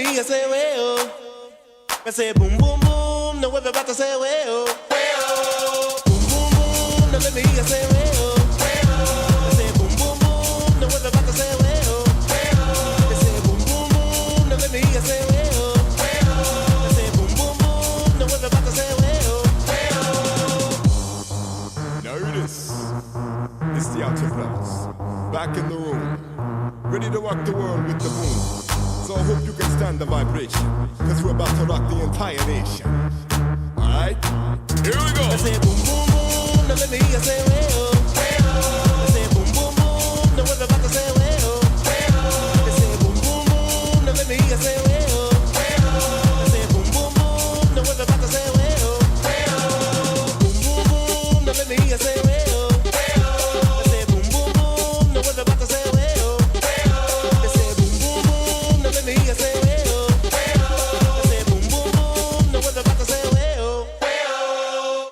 hear you say well. I say boom boom boom, now everybody say well. Well. Boom boom boom, now let me hear you say well. Well. I say boom boom boom, now everybody say well. Well. I say boom boom boom, now let me hear you say well. Well. I say boom boom boom, now everybody say well. Well. Now hear this. It's the Outer Brothers, back in the room, ready to rock the world with the boom. So I hope you can stand the vibration, cause we're about to rock the entire nation. Alright? Here we go! I say boom boom boom, now let me hear you say well. I say boom boom boom, now everybody say well.